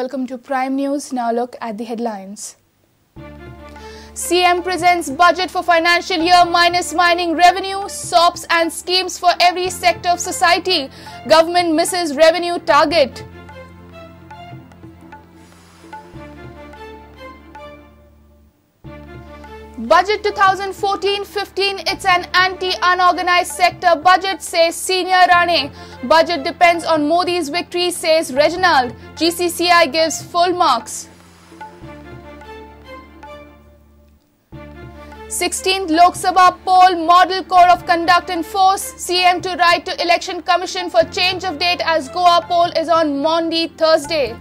welcome to Prime News. Now look at the headlines. CM presents budget for financial year minus mining revenue, SOPs and schemes for every sector of society. Government misses revenue target. Budget 2014-15, it's an anti-unorganized sector budget, says Senior Rane. Budget depends on Modi's victory, says Reginald. GCCI gives full marks. 16th Lok Sabha poll, model code of conduct in force. CM to write to Election Commission for change of date as Goa poll is on Monday, Thursday.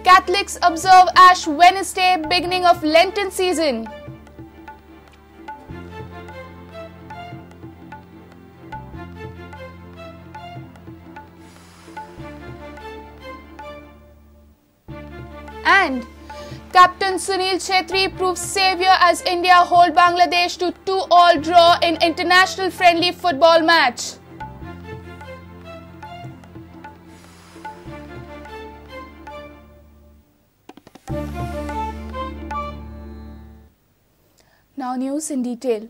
Catholics observe Ash Wednesday, beginning of Lenten season. And Captain Sunil Chhetri proves saviour as India hold Bangladesh to 2-2 draw in international friendly football match. Now news in detail.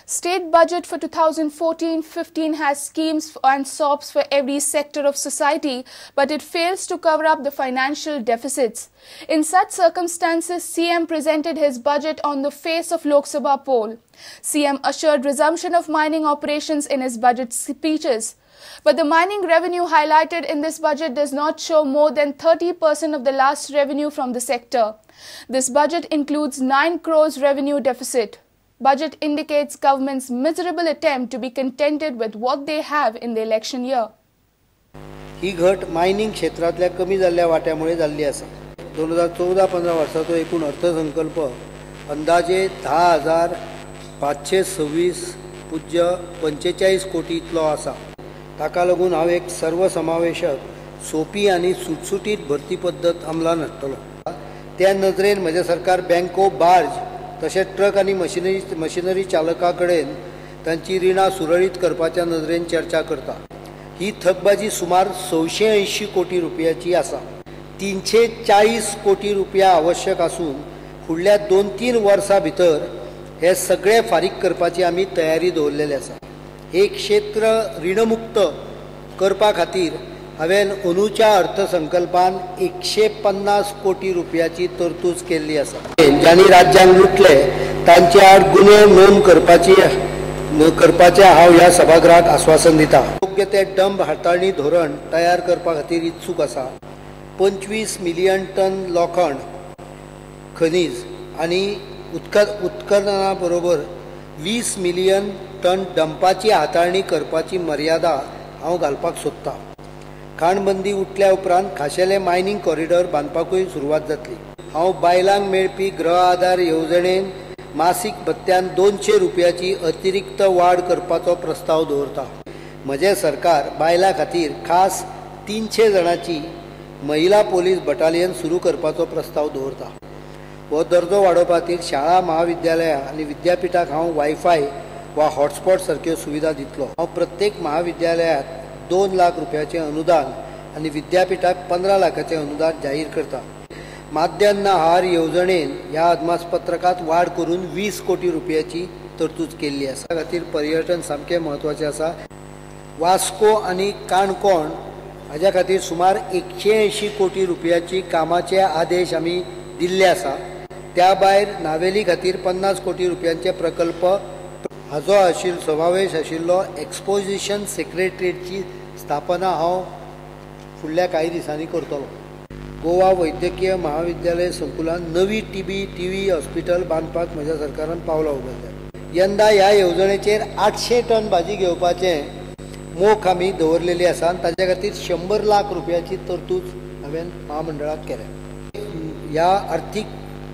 State budget for 2014-15 has schemes and SOPs for every sector of society, but it fails to cover up the financial deficits. In such circumstances, CM presented his budget on the face of Lok Sabha poll. CM assured resumption of mining operations in his budget speeches. But the mining revenue highlighted in this budget does not show more than 30% of the last revenue from the sector. This budget includes 9 crores revenue deficit. Budget indicates government's miserable attempt to be contented with what they have in the election year. ही घट mining क्षेत्रातल्या कमी झालेल्या वाट्यामुळे झाली असा. 2014-15 वर्षाचो एकूण अर्थसंकल्प अंदाजे 10,526.45 कोटी इतलो आसा. ताका लागून हांव एक सर्वसमावेशक सोपी आनी सुटसुटीत भरती पद्दत अंमलान हाडटलो. त्या नदरेन म्हजे सरकार बँको, बार्ज तशेंच ट्रक आनी मशिनरी चालकां कडेन तांची रिणां सुरळीत करपाच्या नदरेन चर्चा करता. ही थकबाजी सुमार 680 कोटी रुपयाची आसा. 340 कोटी रुपया आवश्यक आसून फुडल्या 2-3 वर्सां भितर हे सगळे फारीक करपाची आमी तयारी दवरलेली आसा. हे क्षेत्र ऋणमुक्त करपा खातीर हांवें अंदूच्या अर्थसंकल्पान 150 कोटी रुपयाची तरतूद केल्ली आसा. ज्यांनी राज्यांक लुटले तांचे आड गुन्हे नोंद करपाचे हांव ह्या सभागृहाक आश्वासन दिता. योग्य ते डंप हाताळणी धोरण तयार करपा खातीर इत्सूक आसा. 25 मिलियन टन लोखंड खनिज आनी उत्खनना बरोबर 20 मिलियन टन डंपाची हाताळणी करपाची मर्यादा हांव घालपाक सोदतां. खाणबंदी उठल्या उपरांत खाशेले मायनिंग कॉरिडॉर बांदपाकूय सुरवात जातली. हांव बायलांक मेळपी गृह आधार येवजणेन मासीक भत्त्यान 200 रुपयाची अतिरिक्त वाड करपाचो प्रस्ताव दवरता. म्हजें सरकार बायलां खातीर खास 300 जाणांची महिला पोलीस बटालियन सुरू करपाचो प्रस्ताव दवरता. हो दर्जो वाडोवपा खातीर शाळा, महाविद्यालयां आनी विद्यापिठाक हांव वायफाय वा हॉटस्पॉट सारक्यो सुविधा दितलो. हांव प्रत्येक महाविद्यालयात 2 लाख रुपयाचे अनुदान आनी विद्यापिठाक 15 लाखाचे अनुदान जाहीर करता. माध्यान्न आहार येवजणेन ह्या अदमासपत्रकात वाड करून 20 कोटी रुपयाची तरतूद केल्ली आसा. त्या खातीर पर्यटन सामकें म्हत्वाचें आसा. वास्को आनी काणकोण हाज्या खातीर सुमार 180 कोटी रुपयाची कामाचे आदेश आमी दिल्ले आसा. त्या भायर नावेली खातीर 50 कोटी रुपयांचे प्रकल्प हाचो समावेश आशिल्लो एक्सपोजिशन सेक्रेटरीची स्थापना हांव फुडल्या कांय दिसांनी करतलो. गोवा वैद्यकीय महाविद्यालय संकुलान नवी टीबी हॉस्पिटल बांदपाक म्हज्या सरकारान पावलां उखलल्यात. यंदा ह्या येवजणेचेर 800 टन भाजी घेवपाचें मोख आमी दवरलेली आसा आनी ताचे खातीर 100 लाख रुपयाची तरतूद हांवें महामंडळाक केल्या. ह्या आर्थीक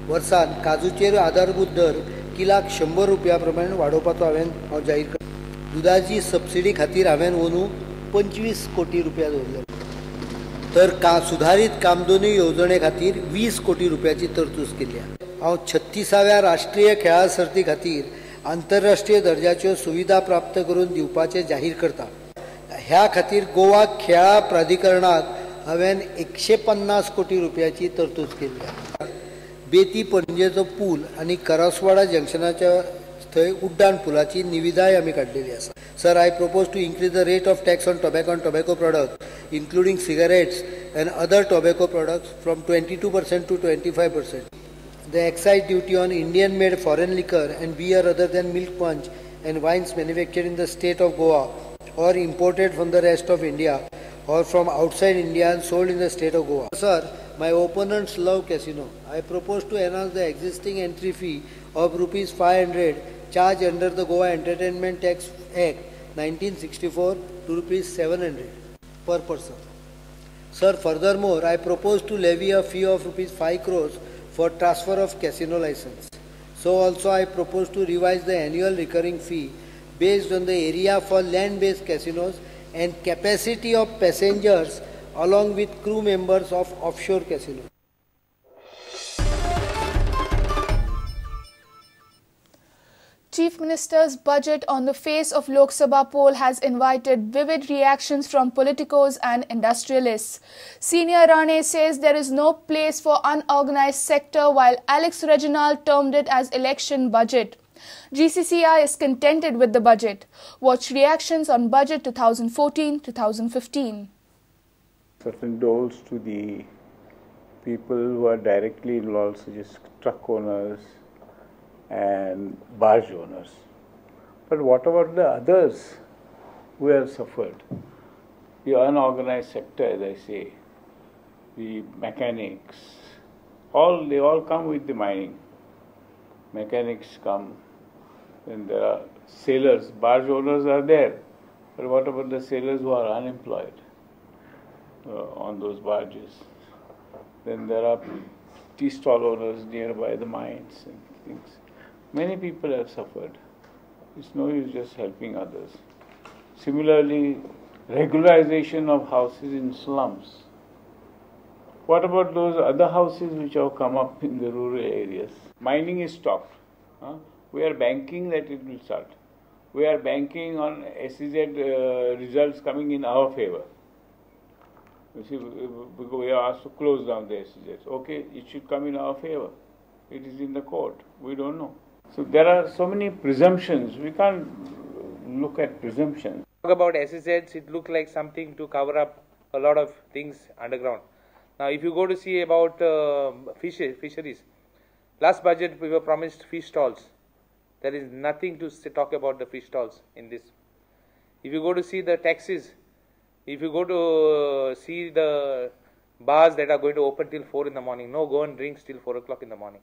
वर्सान काजूचेर आधारभूत दर किलाक 100 रुपया प्रमाणे वाडोवपाचो हांव जाहीर केला. दुधाची सबसिडी खातीर हांवें अंदू 25 कोटी रुपया दवरले. तर सुधारीत कामधेनू येवजणे खातीर 20 कोटी रुपयाची तरतूद केली. हांव 36व्या राष्ट्रीय खेळा सर्ती खातीर आंतरराष्ट्रीय दर्जाच्यो सुविधा प्राप्त करून दिवपाचे जाहीर करता. ह्या खातीर गोवा खेळा प्राधिकरणाक हांवें 150 कोटी रुपयाची तरतूद केल्ली आसा. बेती पणजेचो पूल आनी करासवाडा जंक्शनाच्या थंय उड्डाण पुलाची निविदाय आमी काडलेली आसा. Sir, I propose to increase the rate of tax on tobacco and tobacco products, including cigarettes and other tobacco products, from 22% to 25%. The excise duty on Indian-made foreign liquor and beer other than milk punch and wines manufactured in the state of Goa or imported from the rest of India or from outside India and sold in the state of Goa. Sir, my opponents love casino. I propose to enhance the existing entry fee of rupees 500 charged under the Goa Entertainment Tax Act 1964 to rupees 700 per person. Sir, furthermore, I propose to levy a fee of rupees 5 crores for transfer of casino license. So also I propose to revise the annual recurring fee based on the area for land-based casinos and capacity of passengers along with crew members of offshore casinos. Chief Minister's budget on the face of Lok Sabha poll has invited vivid reactions from politicos and industrialists. Senior Rane says there is no place for unorganized sector, while Alex Reginald termed it as election budget. GCCI is contented with the budget. Watch reactions on budget 2014-2015. Certain doles to the people who are directly involved, such as truck owners and barge owners. But what about the others who have suffered? The unorganized sector, as I say, the mechanics, they all come with the mining. Mechanics come, then there are sailors, barge owners are there. But what about the sailors who are unemployed on those barges? Then there are tea stall owners nearby the mines and things. Many people have suffered. It's no use just helping others. Similarly, regularization of houses in slums. What about those other houses which have come up in the rural areas? Mining is stopped. We are banking that it will start. We are banking on SEZ results coming in our favor. You see, because we are asked to close down the SEZs. Okay, it should come in our favor. It is in the court. We don't know. So there are so many presumptions. We can't look at presumptions. Talk about SEZs, it looked like something to cover up a lot of things underground. Now, if you go to see about fisheries, last budget we were promised fish stalls. There is nothing to talk about the fish stalls in this. If you go to see the taxis, if you go to see the bars that are going to open till 4 in the morning, no, go and drink till 4 o'clock in the morning.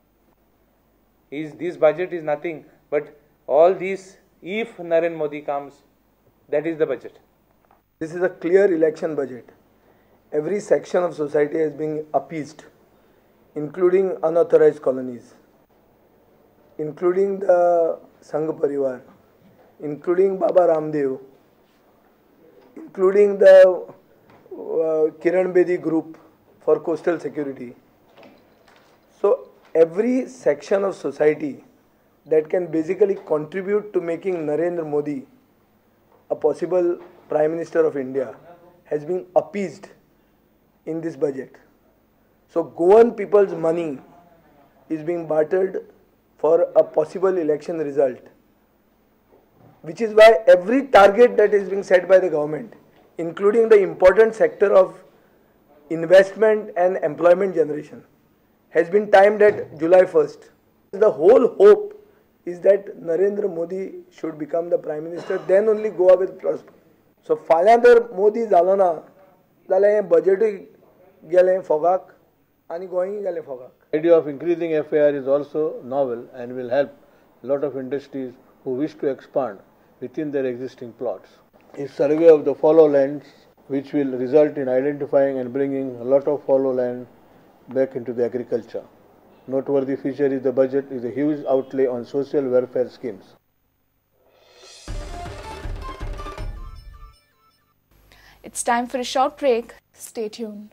This budget is nothing but all these, if Narendra Modi comes, that is the budget. This is a clear election budget. Every section of society is being appeased, including unauthorized colonies, including the Sangh Parivar, including Baba Ramdev, including the Kiran Bedi group for coastal security. So every section of society that can basically contribute to making Narendra Modi a possible Prime Minister of India has been appeased in this budget. So Goan people's money is being bartered for a possible election result, which is why every target that is being set by the government, including the important sector of investment and employment generation, has been timed at July 1st. The whole hope is that Narendra Modi should become the Prime Minister, then only Goa will prosper. So, फाल्यां जर मोदी जालो ना जाल्यार हें बजेटूय गेलें फोगाक आनी गोंयय गेलें फोगाक. The idea of increasing FAR is also novel and will help a lot of industries who wish to expand within their existing plots. A survey of the fallow lands, which will result in identifying and bringing a lot of fallow land back into the agriculture. Noteworthy feature is the budget is a huge outlay on social welfare schemes. It's time for a short break. Stay tuned.